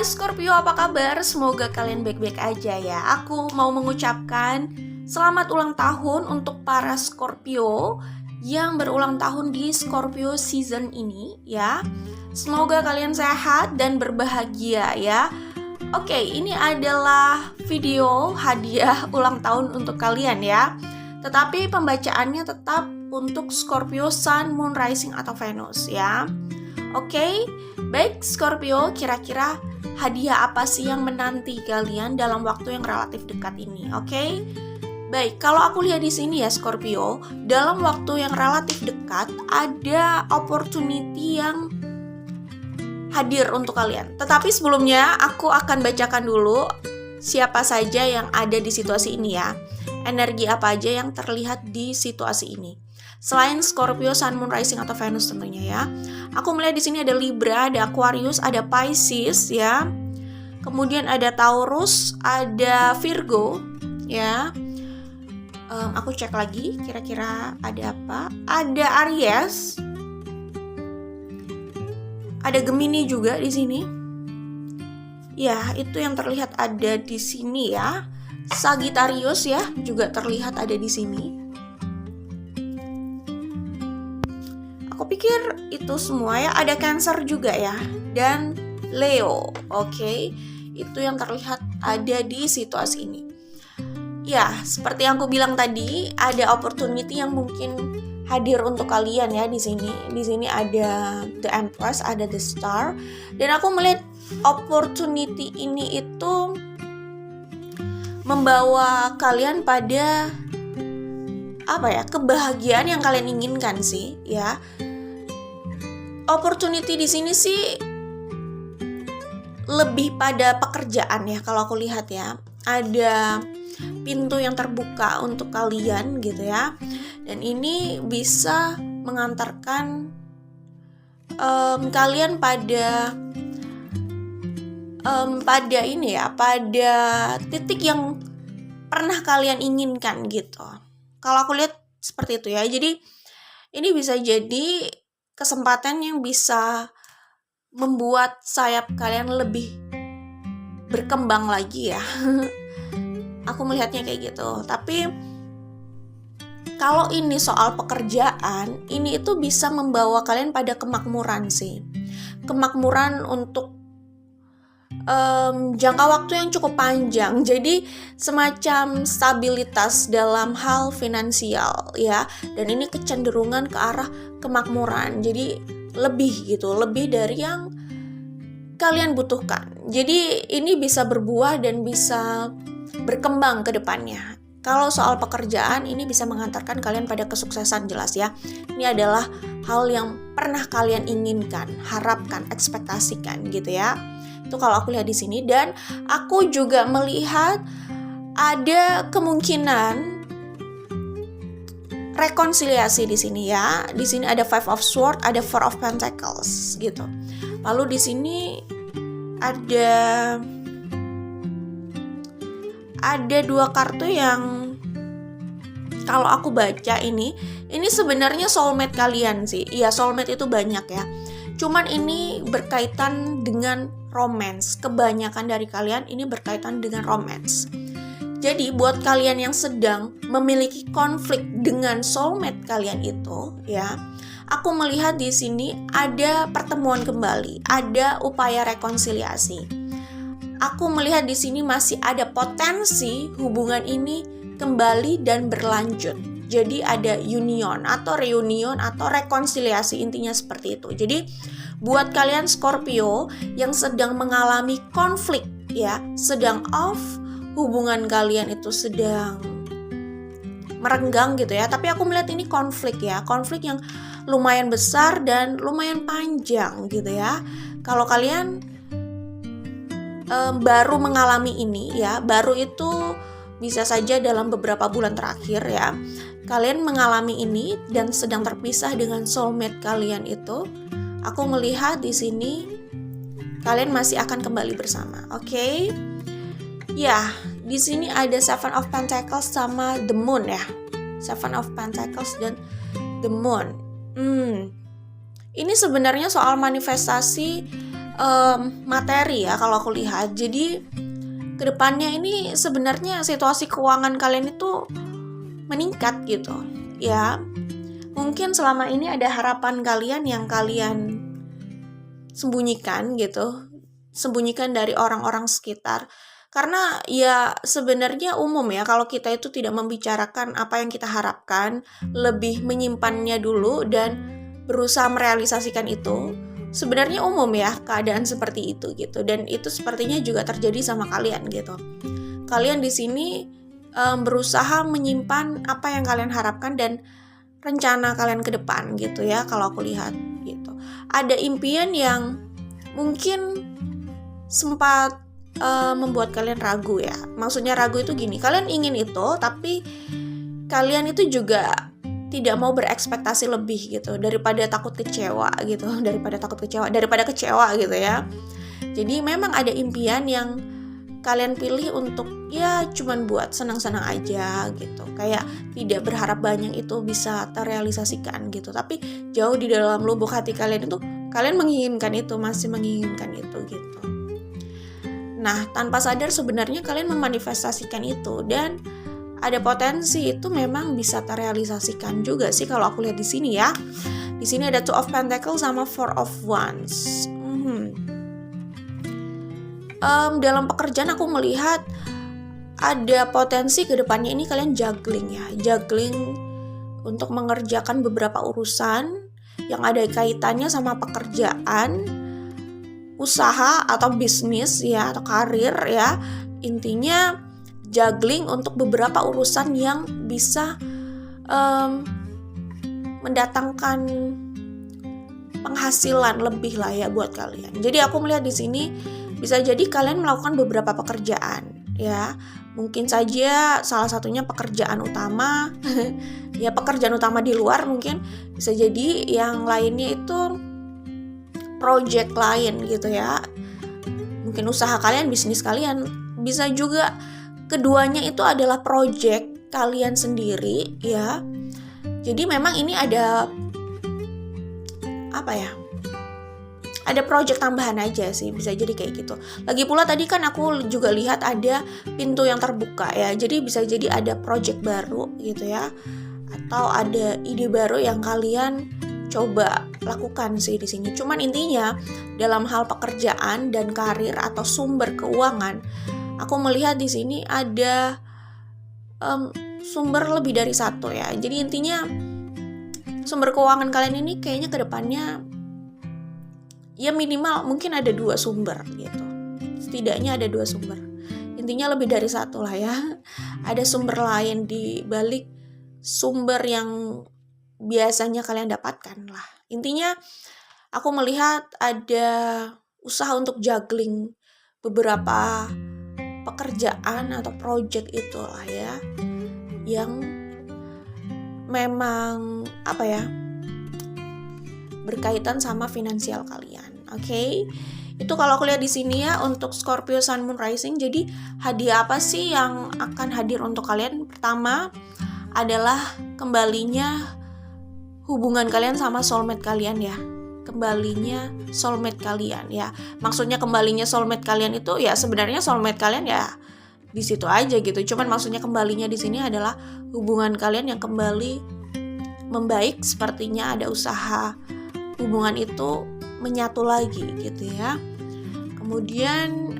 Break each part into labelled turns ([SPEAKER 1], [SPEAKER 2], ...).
[SPEAKER 1] Hai Scorpio, apa kabar? Semoga kalian baik-baik aja ya. Aku mau mengucapkan selamat ulang tahun untuk para Scorpio yang berulang tahun di Scorpio season ini ya. Semoga kalian sehat dan berbahagia ya. Oke, ini adalah video hadiah ulang tahun untuk kalian ya. Tetapi pembacaannya tetap untuk Scorpio Sun, Moon, Rising atau Venus ya. Oke, baik Scorpio, kira-kira hadiah apa sih yang menanti kalian dalam waktu yang relatif dekat ini? Oke, baik. Kalau aku lihat di sini ya Scorpio, dalam waktu yang relatif dekat ada opportunity yang hadir untuk kalian. Tetapi sebelumnya aku akan bacakan dulu siapa saja yang ada di situasi ini ya. Energi apa aja yang terlihat di situasi ini. Selain Scorpio, Sun, Moon, Rising atau Venus tentunya ya. Aku melihat di sini ada Libra, ada Aquarius, ada Pisces ya. Kemudian ada Taurus, ada Virgo ya. Aku cek lagi kira-kira ada apa. Ada Aries. Ada Gemini juga di sini. Ya, itu yang terlihat ada di sini ya. Sagittarius ya, juga terlihat ada di sini. Aku pikir itu semua ya, ada Cancer juga ya, dan Leo, oke. Itu yang terlihat ada di situasi ini. Ya, seperti yang aku bilang tadi, ada opportunity yang mungkin hadir untuk kalian ya di sini. Di sini ada The Empress, ada The Star, dan aku melihat opportunity ini itu membawa kalian pada kebahagiaan yang kalian inginkan sih ya. Opportunity di sini sih lebih pada pekerjaan ya kalau aku lihat ya. Ada pintu yang terbuka untuk kalian gitu ya. Dan ini bisa mengantarkan kalian pada titik yang pernah kalian inginkan gitu. Kalau aku lihat seperti itu ya. Jadi ini bisa jadi kesempatan yang bisa membuat sayap kalian lebih berkembang lagi ya. Aku melihatnya kayak gitu. Tapi kalau ini soal pekerjaan, ini itu bisa membawa kalian pada kemakmuran sih. Kemakmuran untuk jangka waktu yang cukup panjang. Jadi semacam stabilitas dalam hal finansial ya. Dan ini kecenderungan ke arah kemakmuran. Jadi lebih dari yang kalian butuhkan. Jadi ini bisa berbuah dan bisa berkembang ke depannya. Kalau soal pekerjaan, ini bisa mengantarkan kalian pada kesuksesan jelas ya. Ini adalah hal yang pernah kalian inginkan, harapkan, ekspektasikan gitu ya. Itu kalau aku lihat di sini. Dan aku juga melihat ada kemungkinan rekonsiliasi di sini ya. Di sini ada Five of Swords, ada Four of Pentacles gitu. Lalu di sini ada dua kartu yang kalau aku baca ini sebenarnya soulmate kalian sih. Iya, soulmate itu banyak ya. Cuman ini berkaitan dengan romance. Kebanyakan dari kalian ini berkaitan dengan romance. Jadi buat kalian yang sedang memiliki konflik dengan soulmate kalian itu ya, aku melihat di sini ada pertemuan kembali, ada upaya rekonsiliasi. Aku melihat di sini masih ada potensi hubungan ini kembali dan berlanjut. Jadi ada union atau reunion atau rekonsiliasi, intinya seperti itu. Jadi buat kalian Scorpio yang sedang mengalami konflik ya, sedang off, hubungan kalian itu sedang merenggang gitu ya. Tapi aku melihat ini konflik ya, konflik yang lumayan besar dan lumayan panjang gitu ya. Kalau kalian baru mengalami ini ya, baru itu bisa saja dalam beberapa bulan terakhir ya, kalian mengalami ini dan sedang terpisah dengan soulmate kalian itu. Aku melihat di sini kalian masih akan kembali bersama, oke? Ya, di sini ada Seven of Pentacles sama The Moon ya. Seven of Pentacles dan The Moon. Ini sebenarnya soal manifestasi materi ya kalau aku lihat. Jadi kedepannya ini sebenarnya situasi keuangan kalian itu meningkat gitu ya. Mungkin selama ini ada harapan kalian yang kalian sembunyikan gitu, sembunyikan dari orang-orang sekitar. Karena ya sebenarnya umum ya kalau kita itu tidak membicarakan apa yang kita harapkan, lebih menyimpannya dulu dan berusaha merealisasikan itu. Sebenarnya umum ya keadaan seperti itu gitu, dan itu sepertinya juga terjadi sama kalian gitu. Kalian di sini berusaha menyimpan apa yang kalian harapkan dan rencana kalian ke depan gitu ya kalau aku lihat gitu. Ada impian yang mungkin sempat membuat kalian ragu ya. Maksudnya ragu itu gini, kalian ingin itu tapi kalian itu juga tidak mau berekspektasi lebih gitu daripada kecewa gitu ya. Jadi memang ada impian yang kalian pilih untuk ya cuman buat senang-senang aja gitu, kayak tidak berharap banyak itu bisa terrealisasikan gitu, tapi jauh di dalam lubuk hati kalian itu kalian menginginkan itu, masih menginginkan itu gitu. Nah, tanpa sadar sebenarnya kalian memanifestasikan itu dan ada potensi itu memang bisa terrealisasikan juga sih kalau aku lihat di sini ya. Di sini ada Two of Pentacles sama Four of Wands. Dalam pekerjaan aku melihat ada potensi ke depannya ini kalian juggling ya. Juggling untuk mengerjakan beberapa urusan yang ada kaitannya sama pekerjaan, usaha atau bisnis ya, atau karir ya. Intinya juggling untuk beberapa urusan yang bisa mendatangkan penghasilan lebih lah ya buat kalian. Jadi aku melihat di sini bisa jadi kalian melakukan beberapa pekerjaan ya. Mungkin saja salah satunya pekerjaan utama ya, pekerjaan utama di luar, mungkin bisa jadi yang lainnya itu project lain gitu ya. Mungkin usaha kalian, bisnis kalian, bisa juga keduanya itu adalah project kalian sendiri ya. Jadi memang ini ada ada project tambahan aja sih, bisa jadi kayak gitu. Lagi pula tadi kan aku juga lihat ada pintu yang terbuka ya. Jadi bisa jadi ada project baru gitu ya. Atau ada ide baru yang kalian coba lakukan sih di sini. Cuman intinya dalam hal pekerjaan dan karir atau sumber keuangan, aku melihat di sini ada sumber lebih dari satu ya. Jadi intinya sumber keuangan kalian ini kayaknya ke depannya ya minimal mungkin ada 2 sumber gitu. Setidaknya ada 2 sumber. Intinya lebih dari satu lah ya. Ada sumber lain di balik sumber yang biasanya kalian dapatkan lah. Intinya aku melihat ada usaha untuk juggling beberapa pekerjaan atau project itulah ya, yang memang berkaitan sama finansial kalian. Oke. Itu kalau aku lihat di sini ya untuk Scorpio Sun Moon Rising. Jadi hadiah apa sih yang akan hadir untuk kalian? Pertama adalah kembalinya hubungan kalian sama soulmate kalian ya. Kembalinya soulmate kalian ya. Maksudnya kembalinya soulmate kalian itu ya sebenarnya soulmate kalian ya di situ aja gitu. Cuman maksudnya kembalinya di sini adalah hubungan kalian yang kembali membaik, sepertinya ada usaha hubungan itu menyatu lagi gitu ya. Kemudian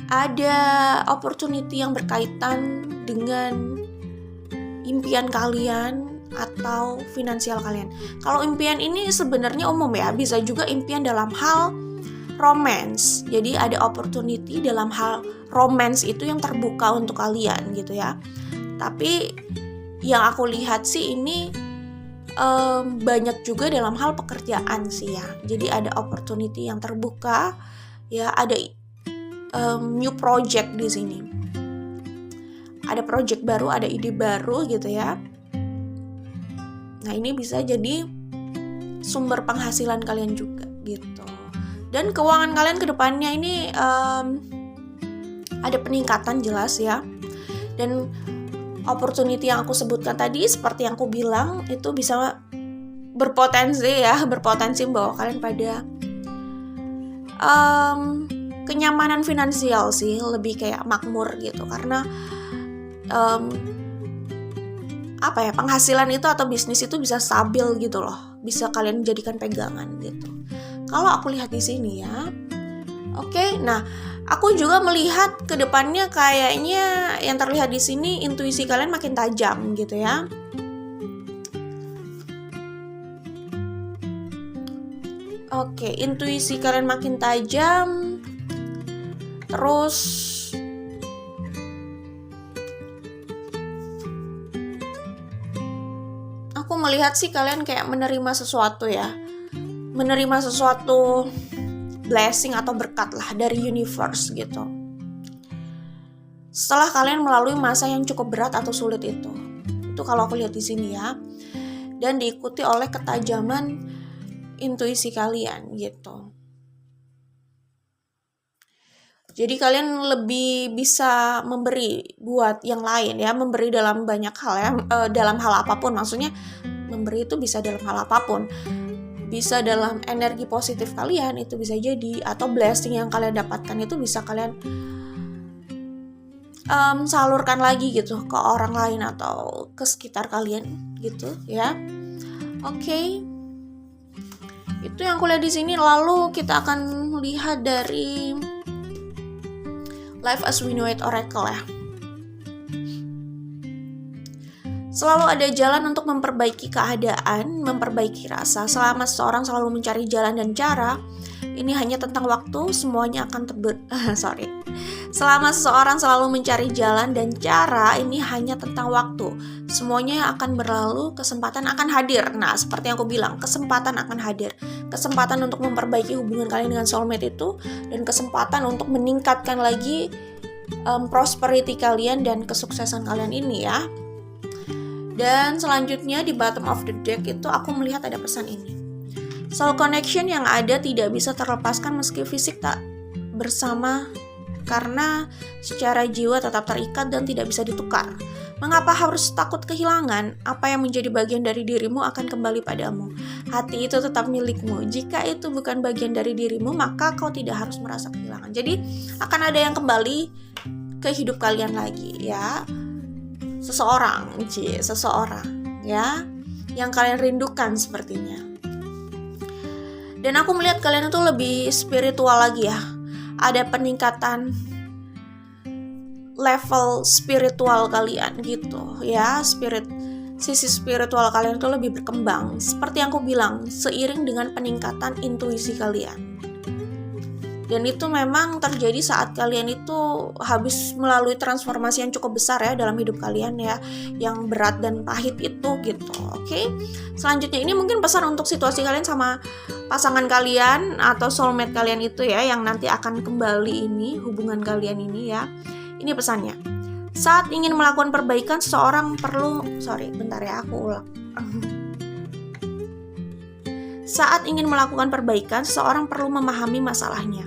[SPEAKER 1] ada opportunity yang berkaitan dengan impian kalian atau finansial kalian. Kalau impian ini sebenarnya umum ya, bisa juga impian dalam hal romance. Jadi ada opportunity dalam hal romance itu yang terbuka untuk kalian gitu ya. Tapi yang aku lihat sih ini banyak juga dalam hal pekerjaan sih ya. Jadi ada opportunity yang terbuka ya, ada new project di sini. Ada project baru, ada ide baru gitu ya. Nah, ini bisa jadi sumber penghasilan kalian juga gitu. Dan keuangan kalian ke depannya ini ada peningkatan jelas ya. Dan opportunity yang aku sebutkan tadi seperti yang aku bilang itu bisa berpotensi membawa kalian pada kenyamanan finansial sih, lebih kayak makmur gitu, karena penghasilan itu atau bisnis itu bisa stabil gitu loh, bisa kalian jadikan pegangan gitu. Kalau aku lihat di sini ya. Oke, nah aku juga melihat ke depannya kayaknya yang terlihat di sini intuisi kalian makin tajam gitu ya. Oke, intuisi kalian makin tajam. Terus aku melihat sih kalian kayak menerima sesuatu ya. Menerima sesuatu blessing atau berkat lah dari universe gitu. Setelah kalian melalui masa yang cukup berat atau sulit itu. Itu kalau aku lihat di sini ya. Dan diikuti oleh ketajaman intuisi kalian gitu. Jadi kalian lebih bisa memberi buat yang lain ya, memberi dalam banyak hal ya, dalam hal apapun. Maksudnya memberi itu bisa dalam hal apapun. Bisa dalam energi positif kalian itu bisa jadi, atau blessing yang kalian dapatkan itu bisa kalian salurkan lagi gitu ke orang lain atau ke sekitar kalian gitu ya. Oke. Itu yang kulihat di sini. Lalu kita akan lihat dari Life as We Know It Oracle ya. Selalu ada jalan untuk memperbaiki keadaan, memperbaiki rasa. Selama seseorang selalu mencari jalan dan cara, ini hanya tentang waktu, semuanya akan Selama seseorang selalu mencari jalan dan cara, ini hanya tentang waktu. Semuanya akan berlalu, kesempatan akan hadir. Nah, seperti yang aku bilang, kesempatan akan hadir. Kesempatan untuk memperbaiki hubungan kalian dengan soulmate itu, dan kesempatan untuk meningkatkan lagi prosperity kalian dan kesuksesan kalian ini ya. Dan selanjutnya di bottom of the deck itu aku melihat ada pesan ini. Soul connection yang ada tidak bisa terlepaskan meski fisik tak bersama, karena secara jiwa tetap terikat dan tidak bisa ditukar. Mengapa harus takut kehilangan? Apa yang menjadi bagian dari dirimu akan kembali padamu. Hati itu tetap milikmu. Jika itu bukan bagian dari dirimu, maka kau tidak harus merasa kehilangan. Jadi akan ada yang kembali ke hidup kalian lagi ya. Seseorang ya, yang kalian rindukan sepertinya. Dan aku melihat kalian itu lebih spiritual lagi ya. Ada peningkatan level spiritual kalian gitu ya. Sisi spiritual kalian itu lebih berkembang. Seperti yang aku bilang, seiring dengan peningkatan intuisi kalian. Dan itu memang terjadi saat kalian itu habis melalui transformasi yang cukup besar ya dalam hidup kalian ya, yang berat dan pahit itu gitu. Oke. Selanjutnya ini mungkin pesan untuk situasi kalian sama pasangan kalian atau soulmate kalian itu ya, yang nanti akan kembali ini hubungan kalian ini ya. Ini pesannya. Saat ingin melakukan perbaikan seseorang perlu Saat ingin melakukan perbaikan, seseorang perlu memahami masalahnya.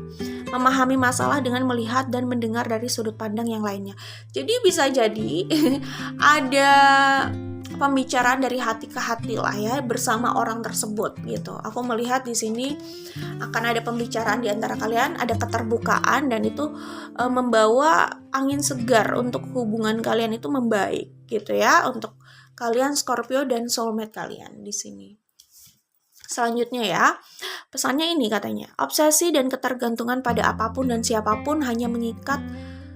[SPEAKER 1] Memahami masalah dengan melihat dan mendengar dari sudut pandang yang lainnya. Jadi bisa jadi ada pembicaraan dari hati ke hati lah ya bersama orang tersebut gitu. Aku melihat di sini akan ada pembicaraan di antara kalian, ada keterbukaan, dan itu membawa angin segar untuk hubungan kalian itu membaik gitu ya, untuk kalian Scorpio dan soulmate kalian di sini. Selanjutnya ya, pesannya ini katanya, obsesi dan ketergantungan pada apapun dan siapapun hanya mengikat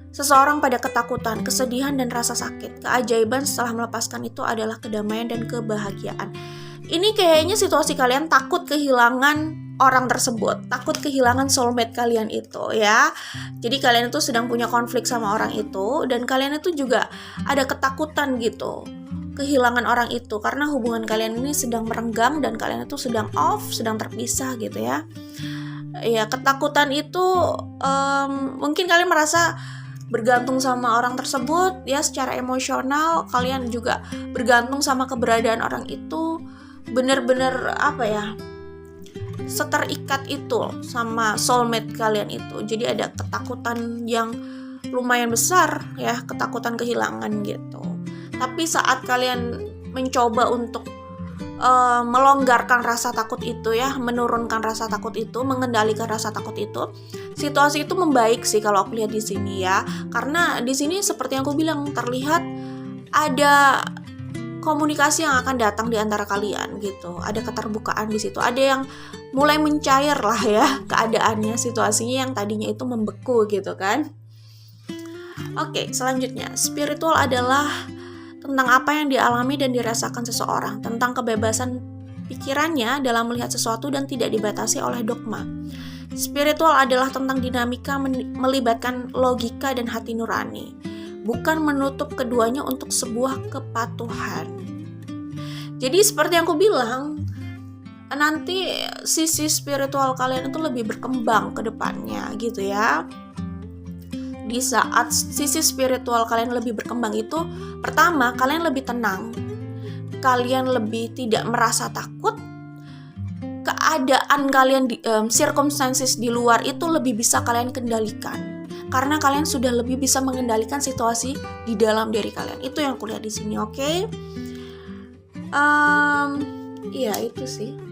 [SPEAKER 1] seseorang pada ketakutan, kesedihan, dan rasa sakit. Keajaiban setelah melepaskan itu adalah kedamaian dan kebahagiaan. Ini kayaknya situasi kalian takut kehilangan orang tersebut, takut kehilangan soulmate kalian itu ya. Jadi kalian itu sedang punya konflik sama orang itu, dan kalian itu juga ada ketakutan gitu kehilangan orang itu, karena hubungan kalian ini sedang merenggang dan kalian itu sedang off, sedang terpisah gitu ya. Ya, ketakutan itu mungkin kalian merasa bergantung sama orang tersebut ya, secara emosional kalian juga bergantung sama keberadaan orang itu, bener-bener seterikat itu sama soulmate kalian itu. Jadi ada ketakutan yang lumayan besar ya, ketakutan kehilangan gitu. Tapi saat kalian mencoba untuk melonggarkan rasa takut itu ya, menurunkan rasa takut itu, mengendalikan rasa takut itu, situasi itu membaik sih kalau aku lihat di sini ya. Karena di sini seperti yang aku bilang, terlihat ada komunikasi yang akan datang di antara kalian gitu. Ada keterbukaan di situ. Ada yang mulai mencair lah ya keadaannya, situasinya yang tadinya itu membeku gitu kan. Oke, selanjutnya, spiritual adalah tentang apa yang dialami dan dirasakan seseorang, tentang kebebasan pikirannya dalam melihat sesuatu dan tidak dibatasi oleh dogma. Spiritual adalah tentang dinamika melibatkan logika dan hati nurani, bukan menutup keduanya untuk sebuah kepatuhan. Jadi seperti yang aku bilang, nanti sisi spiritual kalian itu lebih berkembang ke depannya gitu ya. Di saat sisi spiritual kalian lebih berkembang itu, pertama, kalian lebih tenang, kalian lebih tidak merasa takut, keadaan kalian circumstances di luar itu lebih bisa kalian kendalikan, karena kalian sudah lebih bisa mengendalikan situasi di dalam diri kalian. Itu yang kulihat di sini, oke? Iya itu sih.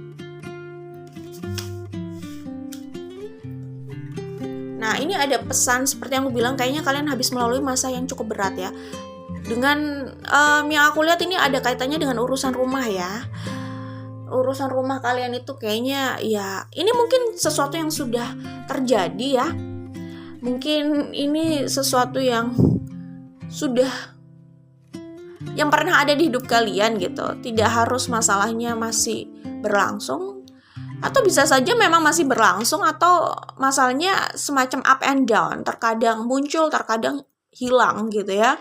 [SPEAKER 1] Nah, ini ada pesan seperti yang aku bilang, kayaknya kalian habis melalui masa yang cukup berat ya. Dengan yang aku lihat ini ada kaitannya dengan urusan rumah ya. Urusan rumah kalian itu kayaknya ya, ini mungkin sesuatu yang sudah terjadi ya. Mungkin ini sesuatu yang sudah, yang pernah ada di hidup kalian gitu. Tidak harus masalahnya masih berlangsung, atau bisa saja memang masih berlangsung, atau masalahnya semacam up and down, terkadang muncul, terkadang hilang gitu ya.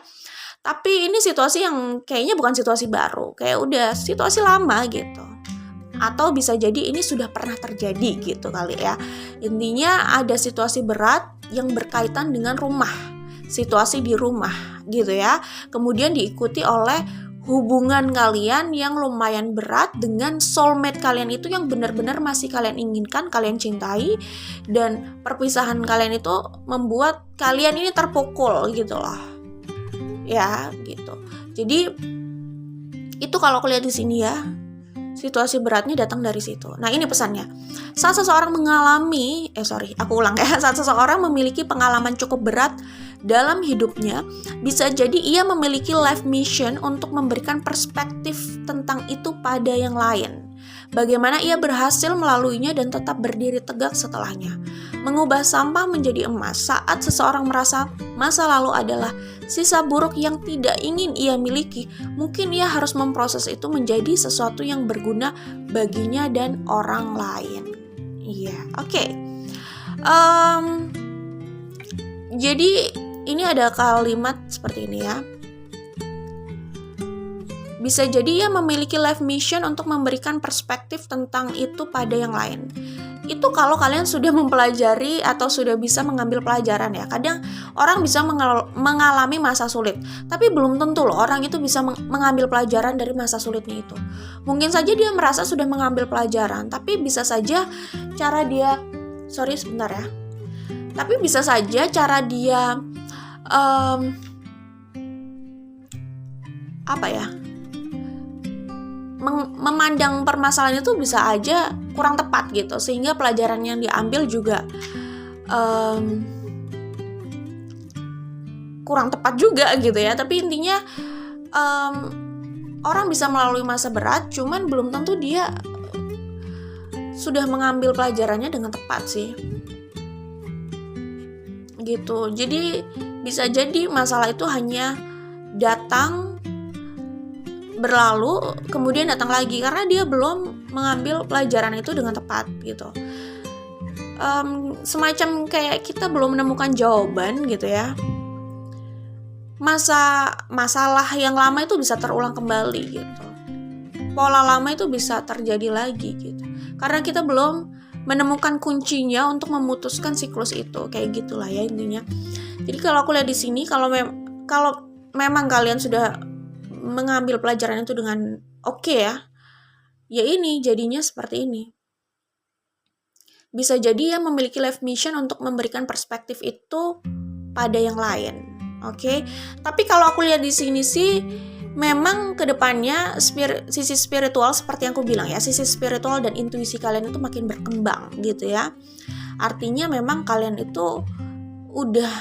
[SPEAKER 1] Tapi ini situasi yang kayaknya bukan situasi baru, kayak udah situasi lama gitu. Atau bisa jadi ini sudah pernah terjadi gitu kali ya. Intinya ada situasi berat yang berkaitan dengan rumah, situasi di rumah gitu ya. Kemudian diikuti oleh hubungan kalian yang lumayan berat dengan soulmate kalian itu yang benar-benar masih kalian inginkan, kalian cintai, dan perpisahan kalian itu membuat kalian ini terpukul gitu loh. Ya, gitu. Jadi itu kalau aku lihat di sini ya, situasi beratnya datang dari situ. Nah, ini pesannya. Saat seseorang saat seseorang memiliki pengalaman cukup berat dalam hidupnya, bisa jadi ia memiliki life mission untuk memberikan perspektif tentang itu pada yang lain. Bagaimana ia berhasil melaluinya dan tetap berdiri tegak setelahnya. Mengubah sampah menjadi emas saat seseorang merasa masa lalu adalah sisa buruk yang tidak ingin ia miliki, mungkin ia harus memproses itu menjadi sesuatu yang berguna baginya dan orang lain. Iya, oke. Jadi ini ada kalimat seperti ini ya. Bisa jadi ia memiliki life mission untuk memberikan perspektif tentang itu pada yang lain. Itu kalau kalian sudah mempelajari atau sudah bisa mengambil pelajaran ya. Kadang orang bisa mengalami masa sulit, tapi belum tentu loh orang itu bisa mengambil pelajaran dari masa sulitnya itu. Mungkin saja dia merasa sudah mengambil pelajaran, tapi bisa saja cara dia memandang permasalahan itu bisa aja kurang tepat gitu, sehingga pelajaran yang diambil juga kurang tepat juga gitu ya. Tapi intinya orang bisa melalui masa berat, cuman belum tentu dia sudah mengambil pelajarannya dengan tepat sih gitu. Jadi bisa jadi masalah itu hanya datang, berlalu, kemudian datang lagi karena dia belum mengambil pelajaran itu dengan tepat gitu. Semacam kayak kita belum menemukan jawaban gitu ya. Masalah yang lama itu bisa terulang kembali gitu. Pola lama itu bisa terjadi lagi gitu. Karena kita belum menemukan kuncinya untuk memutuskan siklus itu, kayak gitulah ya intinya. Jadi kalau aku lihat di sini, kalau memang kalian sudah mengambil pelajaran itu dengan oke ya ini jadinya seperti ini. Bisa jadi ya memiliki life mission untuk memberikan perspektif itu pada yang lain. Oke. Tapi kalau aku lihat di sini sih memang kedepannya sisi spiritual seperti yang aku bilang ya, sisi spiritual dan intuisi kalian itu makin berkembang gitu ya. Artinya memang kalian itu udah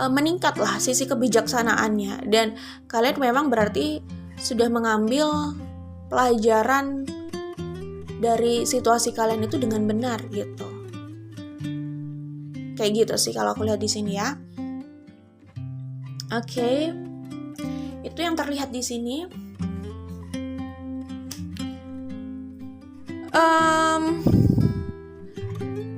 [SPEAKER 1] meningkat lah sisi kebijaksanaannya, dan kalian memang berarti sudah mengambil pelajaran dari situasi kalian itu dengan benar gitu. Kayak gitu sih kalau aku lihat di sini ya. Oke. Itu yang terlihat di sini.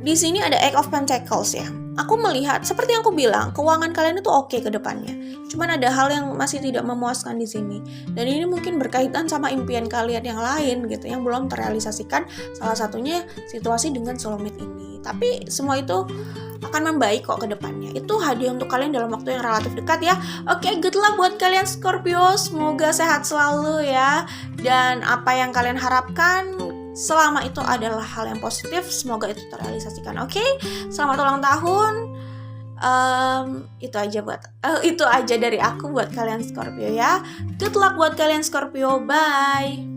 [SPEAKER 1] Di sini ada Eight of Pentacles ya. Aku melihat seperti yang aku bilang, keuangan kalian itu oke ke depannya. Cuman ada hal yang masih tidak memuaskan di sini. Dan ini mungkin berkaitan sama impian kalian yang lain gitu, yang belum terrealisasikan. Salah satunya situasi dengan soulmate ini. Tapi semua itu akan membaik kok ke depannya. Itu hadiah untuk kalian dalam waktu yang relatif dekat ya. Oke, good luck buat kalian Scorpio. Semoga sehat selalu ya. Dan apa yang kalian harapkan, selama itu adalah hal yang positif, semoga itu terrealisasikan. Oke, selamat ulang tahun. Itu aja dari aku buat kalian Scorpio ya. Good luck buat kalian Scorpio. Bye.